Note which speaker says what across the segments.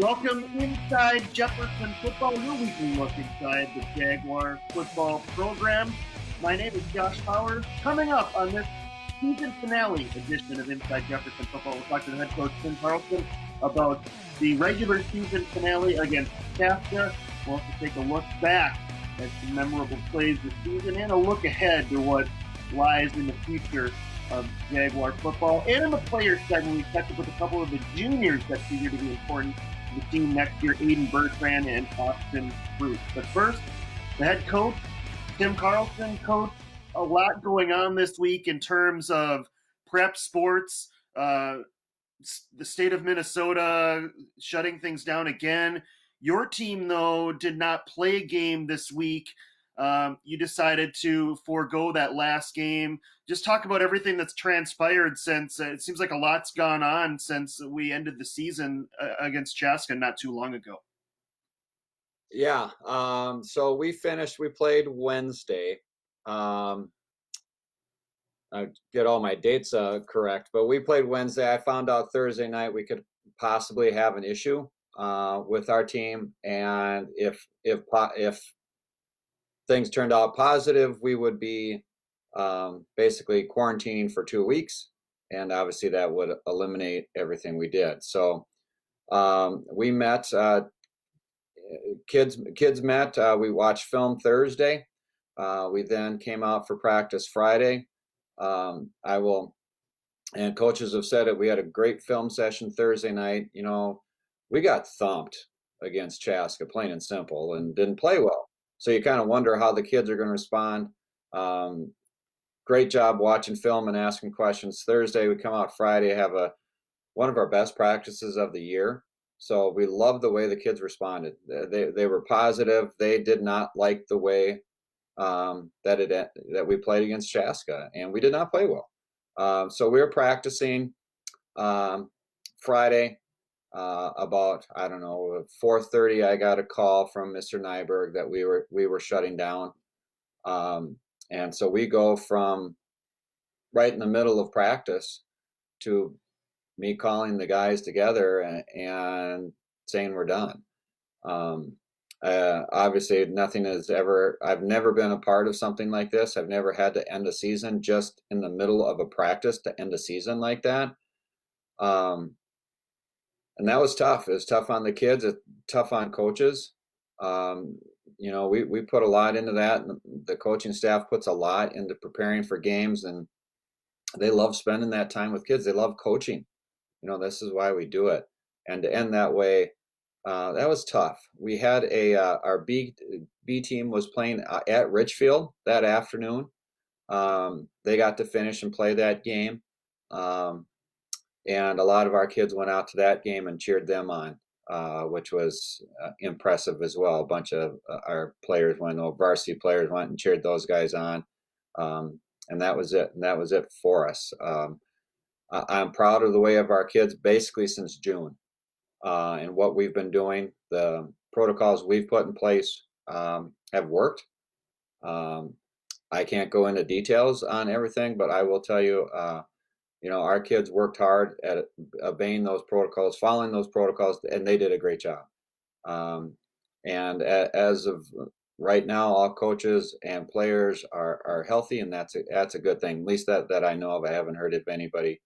Speaker 1: Welcome inside Jefferson football, your weekly look inside the Jaguar football program. My name is Josh Powers. Coming up on this season finale edition of Inside Jefferson football, we'll talk to the head coach Tim Carlson about the regular season finale against Chaska. We'll also take a look back at some memorable plays this season and a look ahead to what lies in the future of Jaguar football. And in the players segment, we catch up with a couple of the juniors that figure to be important to the team next year, Aiden Bertrand and Austin Bruce. But first, the head coach, Tim Carlson. Coach, a lot going on this week in terms of prep sports, the state of Minnesota shutting things down again. Your team, though, did not play a game this week. You decided to forego that last game. Just talk about everything that's transpired since it seems like a lot's gone on since we ended the season against Chaska not too long ago.
Speaker 2: Yeah. So we played Wednesday. I get all my dates correct, but we played Wednesday. I found out Thursday night we could possibly have an issue with our team, and if things turned out positive, we would be basically quarantining for 2 weeks, and obviously that would eliminate everything we did. So we met. Kids met. We watched film Thursday. We then came out for practice Friday. And coaches have said it. We had a great film session Thursday night. You know, we got thumped against Chaska, plain and simple, and didn't play well. So you kind of wonder how the kids are going to respond. Great job watching film and asking questions. Thursday, we come out Friday, have one of our best practices of the year. So we love the way the kids responded. They were positive. They did not like the way that we played against Chaska, and we did not play well. So we were practicing Friday. About 4:30, I got a call from Mr. Nyberg that we were shutting down, and so we go from right in the middle of practice to me calling the guys together and saying we're done. Obviously, I've never been a part of something like this. I've never had to end a season just in the middle of a practice to end a season like that. And that was tough. It was tough on the kids. It's tough on coaches. We put a lot into that. And the coaching staff puts a lot into preparing for games, and they love spending that time with kids. They love coaching. This is why we do it. And to end that way, that was tough. We had our B team was playing at Richfield that afternoon. They got to finish and play that game. And a lot of our kids went out to that game and cheered them on, which was impressive as well. A bunch of our players varsity players went and cheered those guys on. And that was it. And that was it for us. I'm proud of the way of our kids basically since June, and what we've been doing. The protocols we've put in place have worked. I can't go into details on everything, but I will tell you, our kids worked hard at obeying those protocols, following those protocols, and they did a great job. And as of right now, all coaches and players are healthy, and that's a good thing. At least that I know of. I haven't heard of anybody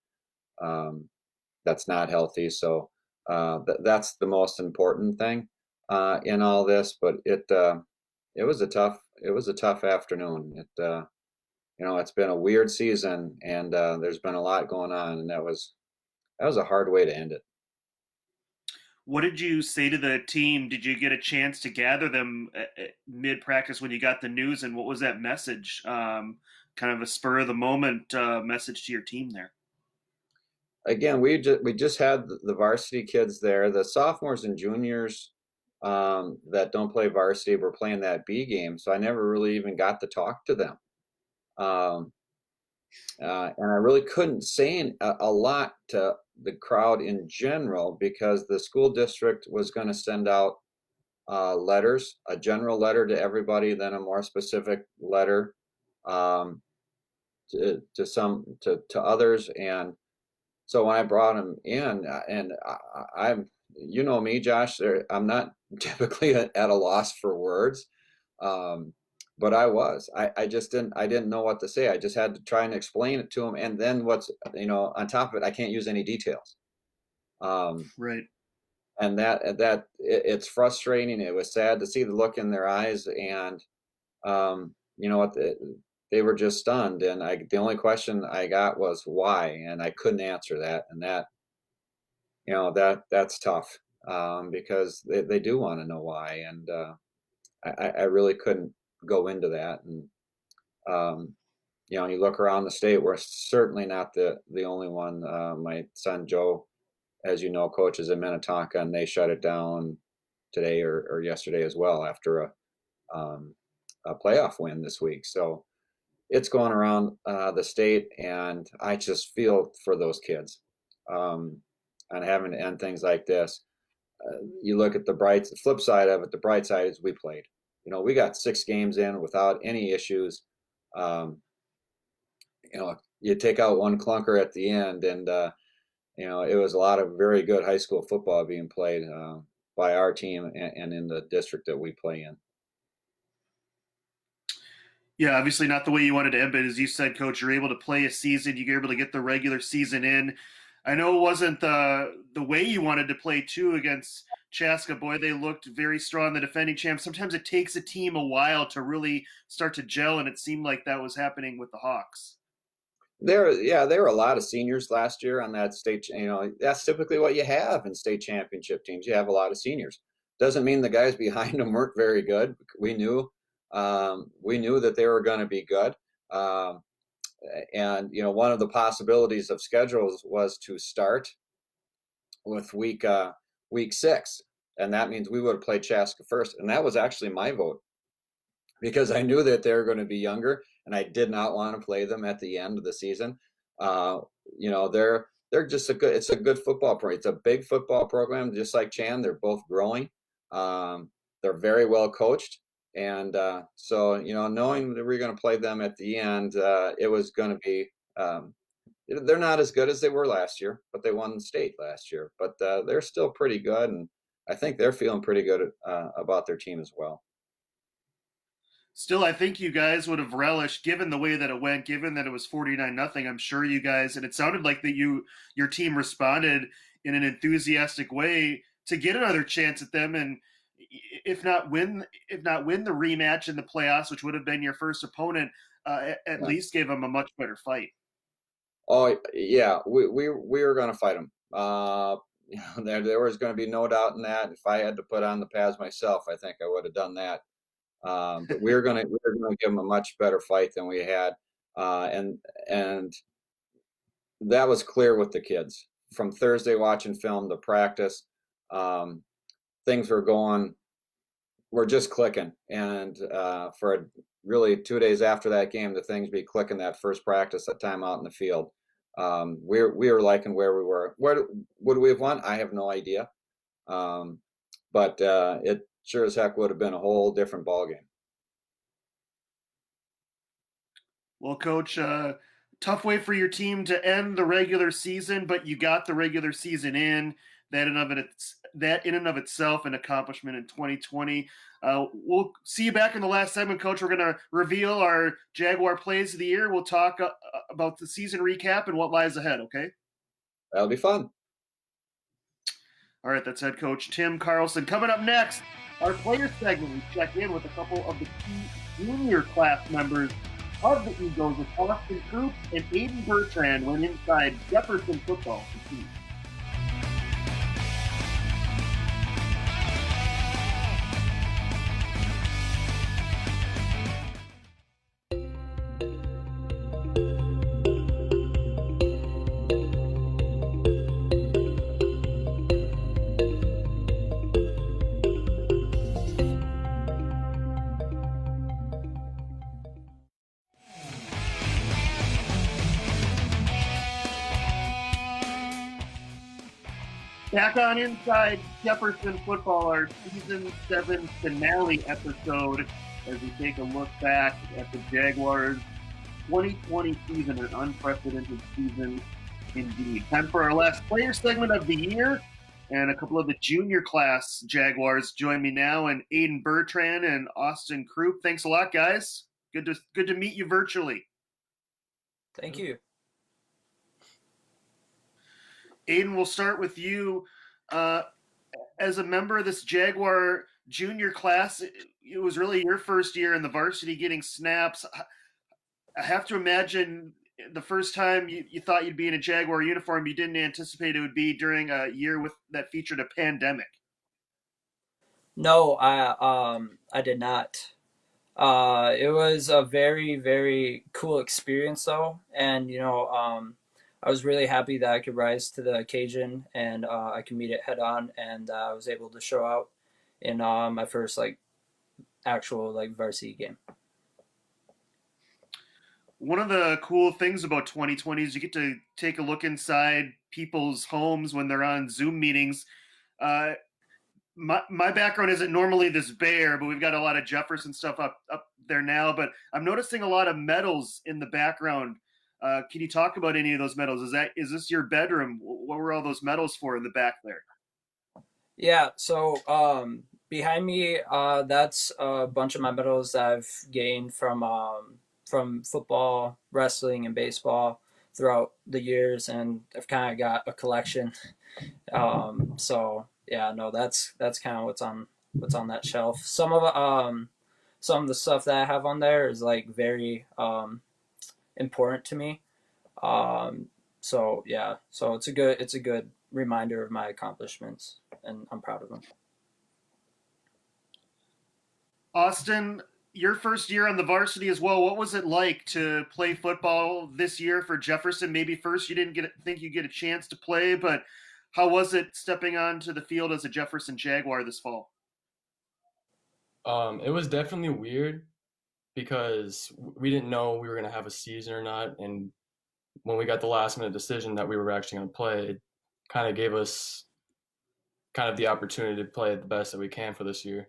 Speaker 2: that's not healthy. So that's the most important thing in all this. But it was a tough afternoon. It's been a weird season, and there's been a lot going on, and that was a hard way to end it.
Speaker 1: What did you say to the team? Did you get a chance to gather them mid-practice when you got the news, and what was that message? Kind of a spur of the moment message to your team there.
Speaker 2: Again, we just had the varsity kids there. The sophomores and juniors that don't play varsity were playing that B game, so I never really even got to talk to them. And I really couldn't say a lot to the crowd in general because the school district was going to send out letters, a general letter to everybody, then a more specific letter to others. And so when I brought them in, and I'm you know me, Josh. I'm not typically at a loss for words, um, but I was. I just didn't know what to say. I just had to try and explain it to him. And then on top of it, I can't use any details. Um,
Speaker 1: Right.
Speaker 2: and it's frustrating. It was sad to see the look in their eyes, and you know what, they were just stunned. And the only question I got was why, and I couldn't answer that. And that's tough, because they do want to know why, and I really couldn't go into that. And you look around the state, we're certainly not the only one. My son Joe, as you know, coaches in Minnetonka, and they shut it down today or yesterday as well after um, a playoff win this week. So it's going around the state, and I just feel for those kids, and having to end things like this. You look at the flip side of it. The bright side is we played. We got 6 games in without any issues. Um, you take out one clunker at the end, and it was a lot of very good high school football being played by our team and in the district that we play in.
Speaker 1: Yeah, obviously not the way you wanted to end, but as you said, Coach, you're able to play a season. You're able to get the regular season in. I know it wasn't the way you wanted to play too against Chaska. Boy, they looked very strong, the defending champs. Sometimes it takes a team a while to really start to gel, and it seemed like that was happening with the Hawks.
Speaker 2: There were a lot of seniors last year on that state. That's typically what you have in state championship teams. You have a lot of seniors. Doesn't mean the guys behind them weren't very good. We knew that they were going to be good. And one of the possibilities of schedules was to start with week 6, and that means we would have played Chaska first. And that was actually my vote, because I knew that they were going to be younger, and I did not want to play them at the end of the season. They're just it's a good football program. It's a big football program, just like Chan. They're both growing. They're very well coached. And so, knowing that we're going to play them at the end, it was going to be, they're not as good as they were last year, but they won the state last year. But they're still pretty good, and I think they're feeling pretty good about their team as well.
Speaker 1: Still, I think you guys would have relished, given the way that it went, given that it was 49-0. I'm sure you guys, and it sounded like that your team responded in an enthusiastic way to get another chance at them, and if not win the rematch in the playoffs, which would have been your first opponent, at least gave them a much better fight.
Speaker 2: Oh yeah, we were going to fight them. There was going to be no doubt in that. If I had to put on the pads myself, I think I would have done that. But we were going to give them a much better fight than we had, and that was clear with the kids from Thursday watching film to practice. Things were just clicking, and for really 2 days after that game, the things be clicking. That first practice, that time out in the field, we were liking where we were. Where would we have won? I have no idea, but it sure as heck would have been a whole different ballgame.
Speaker 1: Well, Coach, tough way for your team to end the regular season, but you got the regular season in. That in and of itself an accomplishment in 2020. We'll see you back in the last segment, Coach. We're going to reveal our Jaguar plays of the year. We'll talk about the season recap and what lies ahead, okay?
Speaker 2: That'll be fun.
Speaker 1: All right, that's head coach Tim Carlson. Coming up next, our player segment. We check in with a couple of the key junior class members of the Eagles, with Austin Troop and Aiden Bertrand went inside Jefferson football to see. Back on Inside Jefferson Football, our Season 7 finale episode, as we take a look back at the Jaguars' 2020 season, an unprecedented season indeed. Time for our last player segment of the year. and a couple of the junior class Jaguars join me now, and Aiden Bertrand and Austin Krupp. Thanks a lot, guys. Good to meet you virtually.
Speaker 3: Thank you.
Speaker 1: Aiden, we'll start with you. As a member of this Jaguar junior class, it was really your first year in the varsity getting snaps. I have to imagine the first time you thought you'd be in a Jaguar uniform, you didn't anticipate it would be during a year that featured a pandemic.
Speaker 3: No, I did not. It was a very very cool experience though, and I was really happy that I could rise to the occasion and I could meet it head on, and I was able to show out in my first like actual like varsity game.
Speaker 1: One of the cool things about 2020 is you get to take a look inside people's homes when they're on Zoom meetings. Uh, my background isn't normally this bare, but we've got a lot of Jefferson stuff up there now. But I'm noticing a lot of medals in the background. Can you talk about any of those medals? Is this your bedroom? What were all those medals for in the back there?
Speaker 3: Yeah, so behind me, that's a bunch of my medals that I've gained from football, wrestling, and baseball throughout the years, and I've kind of got a collection. So yeah, no, that's kind of what's on that shelf. Some of the stuff that I have on there is like very important to me. Um, so yeah, so it's a good reminder of my accomplishments, and I'm proud of them.
Speaker 1: Austin, your first year on the varsity as well. What was it like to play football this year for Jefferson? Maybe first you didn't think you get a chance to play, but how was it stepping onto the field as a Jefferson Jaguar this fall?
Speaker 4: It was definitely weird because we didn't know we were gonna have a season or not, and when we got the last minute decision that we were actually gonna play, it kind of gave us kind of the opportunity to play the best that we can for this year.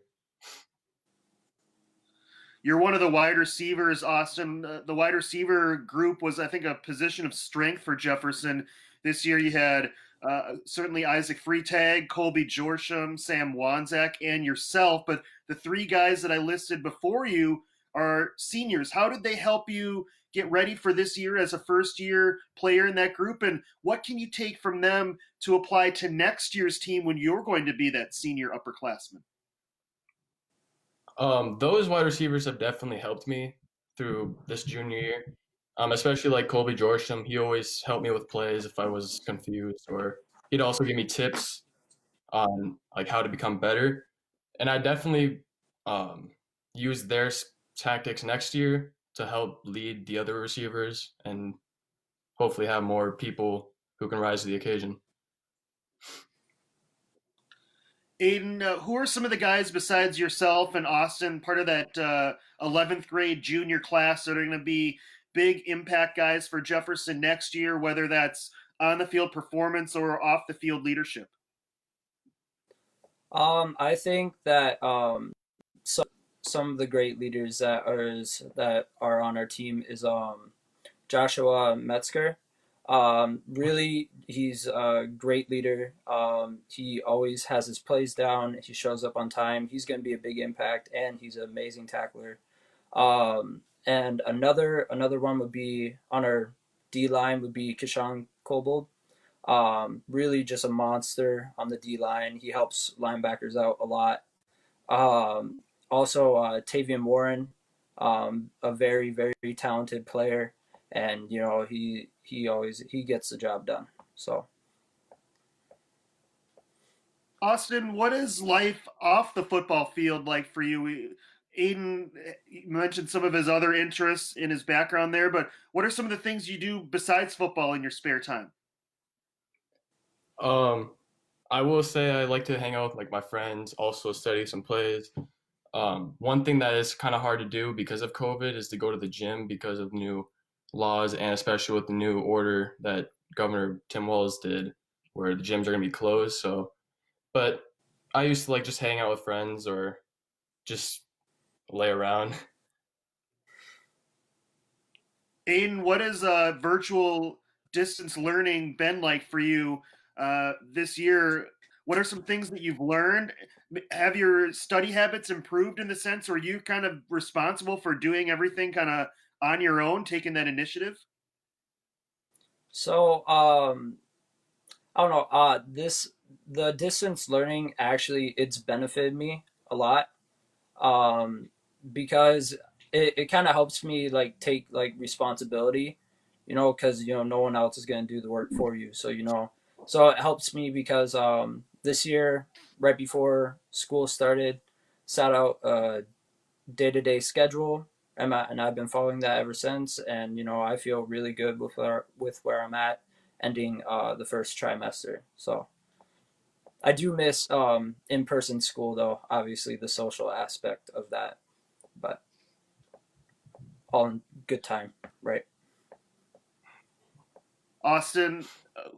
Speaker 1: You're one of the wide receivers, Austin. The wide receiver group was, I think, a position of strength for Jefferson this year. You had certainly Isaac Freetag, Colby Jorsham, Sam Wanzak, and yourself. But the three guys that I listed before you are seniors. How did they help you get ready for this year as a first year player in that group? And what can you take from them to apply to next year's team when you're going to be that senior upperclassman?
Speaker 4: Those wide receivers have definitely helped me through this junior year. Especially like Colby Jorsham, he always helped me with plays if I was confused, or he'd also give me tips on like how to become better. And I definitely um, use their tactics next year to help lead the other receivers and hopefully have more people who can rise to the occasion.
Speaker 1: Aiden, who are some of the guys besides yourself and Austin, part of that 11th grade junior class that are going to be big impact guys for Jefferson next year, whether that's on the field performance or off the field leadership?
Speaker 3: I think that some of the great leaders that are on our team is Joshua Metzger. Really, he's a great leader. He always has his plays down. He shows up on time. He's going to be a big impact, and he's an amazing tackler. And another one would be on our D line would be Kishan Kobold. Really, just a monster on the D line. He helps linebackers out a lot. Also, Tavian Warren, a very very talented player, and he gets the job done. So
Speaker 1: Austin, what is life off the football field like for you? Aiden mentioned some of his other interests in his background there, but what are some of the things you do besides football in your spare time?
Speaker 4: Um, I will say I like to hang out with like my friends, also study some plays. One thing that is kind of hard to do because of COVID is to go to the gym because of new laws, and especially with the new order that Governor Tim Walz did, where the gyms are going to be closed. So, but I used to like just hang out with friends or just lay around.
Speaker 1: Aiden, what has virtual distance learning been like for you this year? What are some things that you've learned? Have your study habits improved in the sense, or are you kind of responsible for doing everything kind of on your own, taking that initiative?
Speaker 3: So, I don't know. The distance learning actually it's benefited me a lot. Um, because it kind of helps me like take like responsibility, because no one else is gonna do the work for you. So so it helps me because this year, right before school started, set out a day-to-day schedule, and I've been following that ever since. And I feel really good with where I'm at, ending the first trimester. So I do miss in-person school though. Obviously, the social aspect of that, but all in good time, right?
Speaker 1: Austin,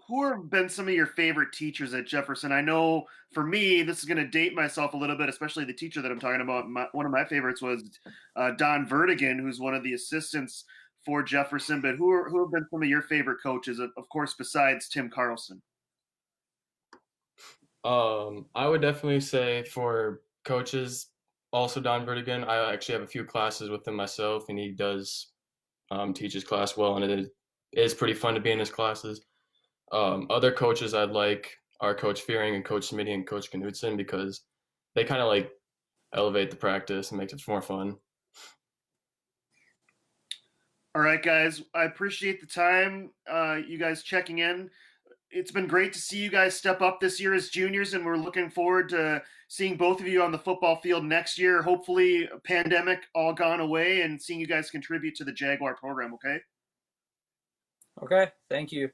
Speaker 1: who have been some of your favorite teachers at Jefferson? I know for me, this is going to date myself a little bit, especially the teacher that I'm talking about. One of my favorites was Don Vertigan, who's one of the assistants for Jefferson. But who have been some of your favorite coaches, of course, besides Tim Carlson?
Speaker 4: I would definitely say for coaches, also Don Vertigan. I actually have a few classes with him myself, and he does teach his class well, and it is pretty fun to be in his classes. Other coaches I'd like are Coach Fearing and Coach Smitty and Coach Knutson because they kind of like elevate the practice and make it more fun.
Speaker 1: All right, guys. I appreciate the time. You guys checking in. It's been great to see you guys step up this year as juniors, and we're looking forward to seeing both of you on the football field next year. Hopefully, pandemic all gone away, and seeing you guys contribute to the Jaguar program. Okay.
Speaker 3: Okay, thank you.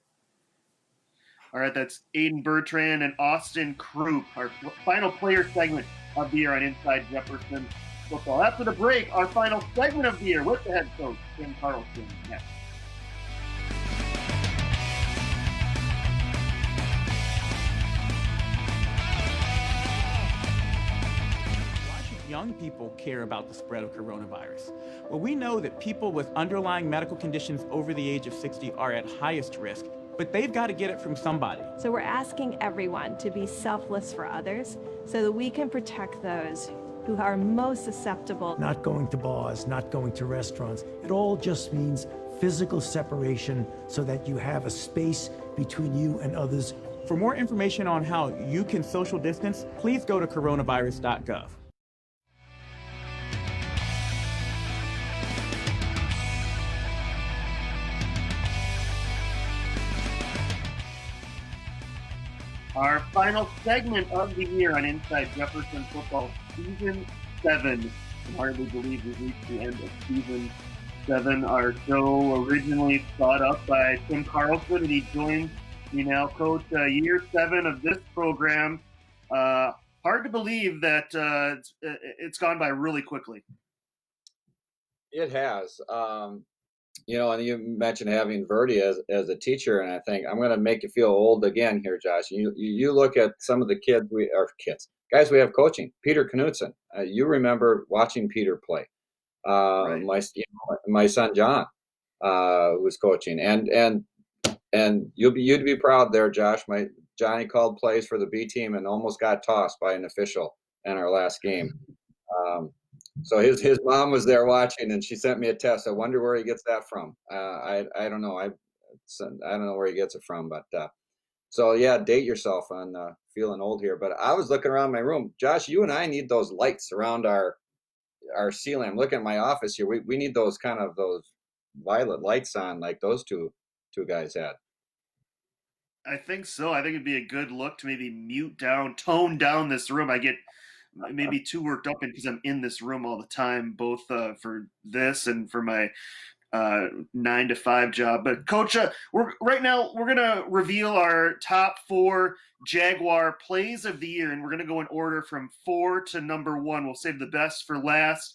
Speaker 1: All right, that's Aiden Bertrand and Austin Krupp, our final player segment of the year on Inside Jefferson Football. After the break, our final segment of the year with the head coach, Tim Carlson. Next.
Speaker 5: Young people care about the spread of coronavirus. Well, we know that people with underlying medical conditions over the age of 60 are at highest risk, but they've got to get it from somebody.
Speaker 6: So we're asking everyone to be selfless for others so that we can protect those who are most susceptible.
Speaker 7: Not going to bars, not going to restaurants. It all just means physical separation so that you have a space between you and others.
Speaker 5: For more information on how you can social distance, please go to coronavirus.gov.
Speaker 1: Our final segment of the year on Inside Jefferson Football, Season 7. I can hardly believe we've reached the end of Season 7. Our show originally thought up by Tim Carlson, and he joins me now, Coach. Year 7 of this program. Hard to believe that it's gone by really quickly.
Speaker 2: It has. And you mentioned having Verdi as a teacher, and I think I'm going to make you feel old again here, Josh. You look at some of the guys we have coaching. Peter Knutson. You remember watching Peter play.
Speaker 1: Right.
Speaker 2: My son John was coaching, and you'd be proud there, Josh. My Johnny called plays for the B team and almost got tossed by an official in our last game. So his mom was there watching, and she sent me a text. I wonder where he gets that from. I don't know. I don't know where he gets it from, but so yeah, date yourself on feeling old here. But I was looking around my room, Josh. You and I need those lights around our ceiling. I'm looking at my office here. We need those violet lights on, like those two guys had.
Speaker 1: I think so. I think it'd be a good look to maybe tone down this room. I get maybe too worked up because I'm in this room all the time, both for this and for my 9 to 5 job. But Coach, right now we're gonna reveal our top 4 Jaguar plays of the year, and we're gonna go in order from 4 to number 1. We'll save the best for last.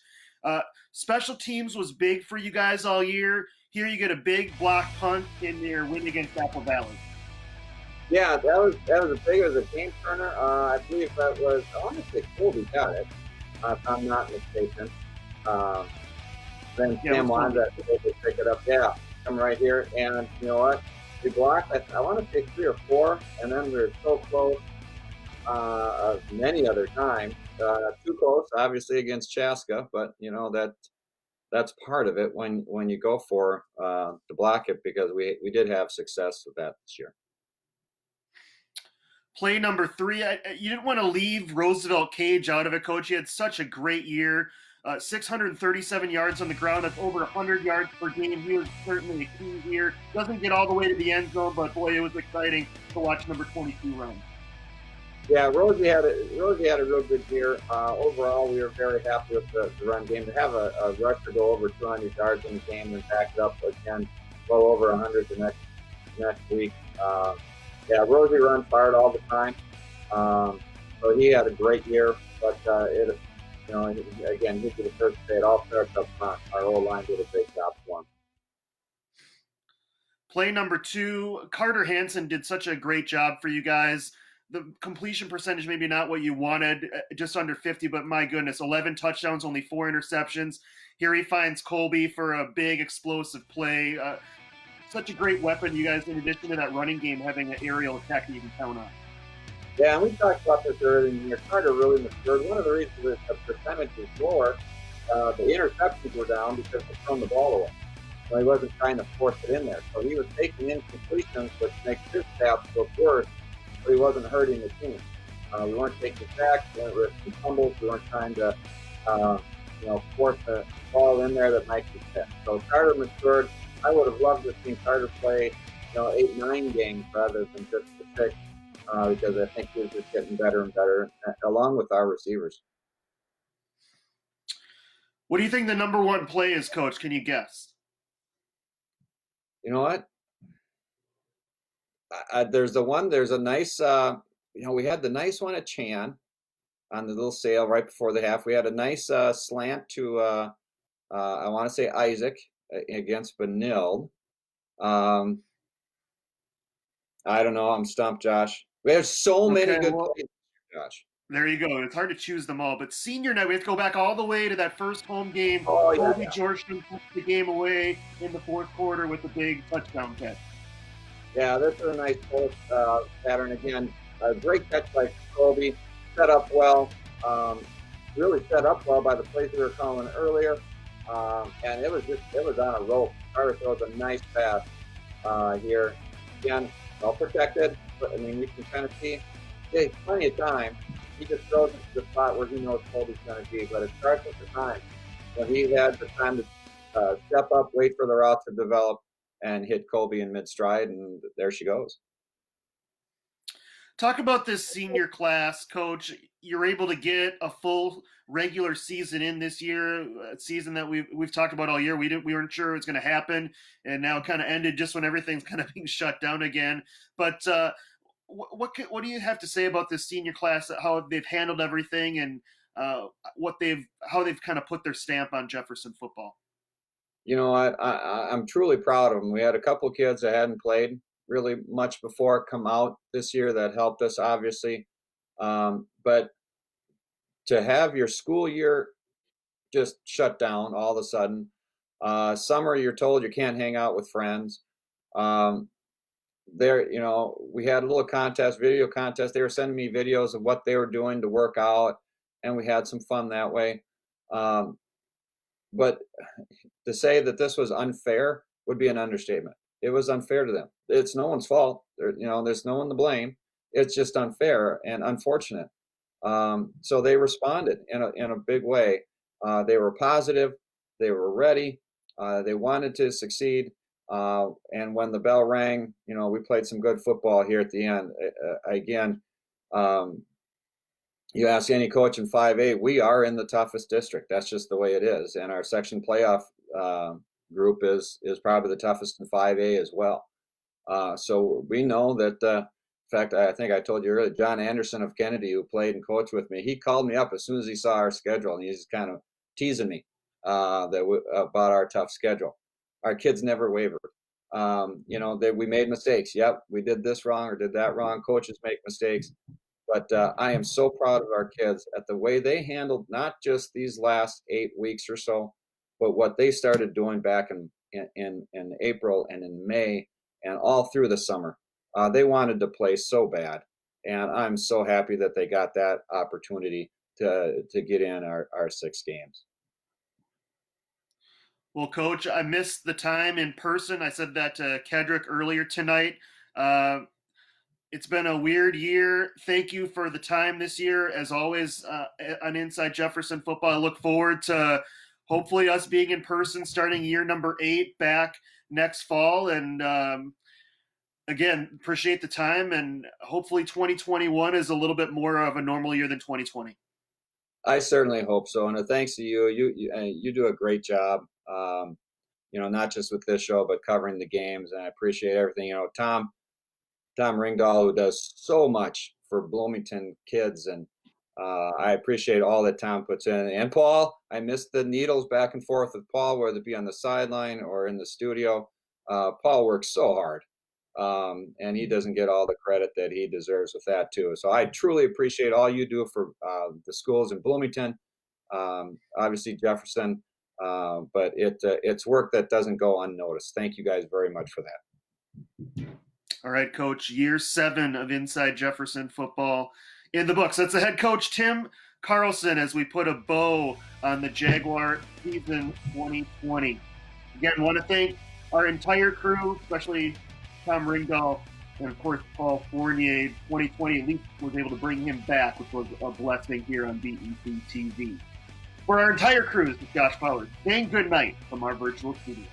Speaker 1: Special teams was big for you guys all year. Here you get a big block punt in your win against Apple Valley.
Speaker 2: Yeah, that was a game turner. I believe that was, I want to say Colby got it, if I'm not mistaken. Then Sam wanted to pick it up. Yeah, come right here. And you know what? We blocked, I want to say 3 or 4, and then we were so close. many other times. Too close, obviously, against Chaska, but that's part of it when you go for to block it, because we did have success with that this year.
Speaker 1: Play number 3, you didn't want to leave Roosevelt Cage out of it, Coach. He had such a great year. 637 yards on the ground. That's over 100 yards per game. He was certainly a key here. Doesn't get all the way to the end zone, but boy, it was exciting to watch number 22 run.
Speaker 2: Yeah, Rosie had a real good year. Overall, we were very happy with the run game. To have a rusher go over 200 yards in the game and back it up again, well over 100 the next week. Yeah, Rosie runs hard all the time. So he had a great year, but again, he'd be the first to say it all starts up front. Our old line did a great job for him.
Speaker 1: Play number 2, Carter Hansen did such a great job for you guys. The completion percentage maybe not what you wanted, just under 50, but my goodness, 11 touchdowns, only 4 interceptions. Here he finds Colby for a big explosive play. Such a great weapon, you guys, in addition to that running game, having an aerial attack that you can count on.
Speaker 2: Yeah, and we talked about this earlier in the year. Carter really matured. One of the reasons that the percentage is lower, the interceptions were down because they thrown the ball away. So he wasn't trying to force it in there. So he was taking incompletions, which makes his stats look worse, but he wasn't hurting the team. We weren't taking sacks, we weren't risking fumbles, we weren't trying to force the ball in there that might be fit. So Carter matured. I would have loved to have seen Carter play 8-9 games rather than just the 6. Because I think he was just getting better and better, along with our receivers.
Speaker 1: What do you think the number 1 play is, Coach? Can you guess?
Speaker 2: You know what? There's a nice, we had the nice one at Chan on the little sail right before the half. We had a nice slant to, I want to say Isaac against Benilde. I don't know. I'm stumped, Josh. We have so many good plays, Josh.
Speaker 1: There you go. It's hard to choose them all. But senior night, we have to go back all the way to that first home game. Colby Georgetown took the game away in the 4th quarter with a big touchdown catch.
Speaker 2: Yeah, this is a nice post pattern again. A great catch by Colby. Set up well. Really set up well by the plays we were calling earlier. And it was on a roll. Carter throws a nice pass here. Again, well protected. But, I mean, you can kind of see he has plenty of time. He just throws it to the spot where he knows Colby's going to be. But it starts with the time. When he had the time to step up, wait for the route to develop, and hit Colby in mid-stride, and there she goes.
Speaker 1: Talk about this senior class, Coach. You're able to get a full regular season in this year, a season that we've talked about all year. We weren't sure it was going to happen, and now it kind of ended just when everything's kind of being shut down again. But what do you have to say about this senior class, how they've handled everything, and how they've kind of put their stamp on Jefferson football?
Speaker 2: You know what? I'm truly proud of them. We had a couple of kids that hadn't played really much before come out this year that helped us, obviously. But to have your school year just shut down all of a sudden, summer you're told you can't hang out with friends. We had a little video contest. They were sending me videos of what they were doing to work out, and we had some fun that way. But to say that this was unfair would be an understatement. It was unfair to them. It's no one's fault. There's no one to blame. It's just unfair and unfortunate. So they responded in a big way. They were positive. They were ready. They wanted to succeed. And when the bell rang, we played some good football here at the end. Again, you ask any coach in 5A, we are in the toughest district. That's just the way it is. And our section playoff group is probably the toughest in 5A as well. So we know that, in fact, I think I told you earlier, John Anderson of Kennedy, who played and coached with me, he called me up as soon as he saw our schedule, and he's kind of teasing me about our tough schedule. Our kids never wavered. We made mistakes. Yep, we did this wrong or did that wrong. Coaches make mistakes. But I am so proud of our kids at the way they handled not just these last 8 weeks or so, but what they started doing back in April and in May and all through the summer. They wanted to play so bad. And I'm so happy that they got that opportunity to get in our 6 games.
Speaker 1: Well, Coach, I missed the time in person. I said that to Kedrick earlier tonight. It's been a weird year. Thank you for the time this year. As always, on Inside Jefferson Football, I look forward to hopefully us being in person starting year number 8 back next fall. And again, appreciate the time, and hopefully 2021 is a little bit more of a normal year than 2020.
Speaker 2: I certainly hope so, and thanks to you. You do a great job. Not just with this show, but covering the games, and I appreciate everything. Tom Ringdahl, who does so much for Bloomington kids, and I appreciate all that Tom puts in. And Paul, I miss the needles back and forth with Paul, whether it be on the sideline or in the studio. Paul works so hard, and he doesn't get all the credit that he deserves with that too. So I truly appreciate all you do for the schools in Bloomington, obviously Jefferson, but it's work that doesn't go unnoticed. Thank you guys very much for that.
Speaker 1: All right, Coach, year 7 of Inside Jefferson Football in the books. That's the head coach, Tim Carlson, as we put a bow on the Jaguar season 2020. Again, want to thank our entire crew, especially Tom Ringdahl, and of course Paul Fournier. 2020 at least was able to bring him back, which was a blessing here on BEC-TV. For our entire crew, this is Josh Powers saying good night from our virtual studio.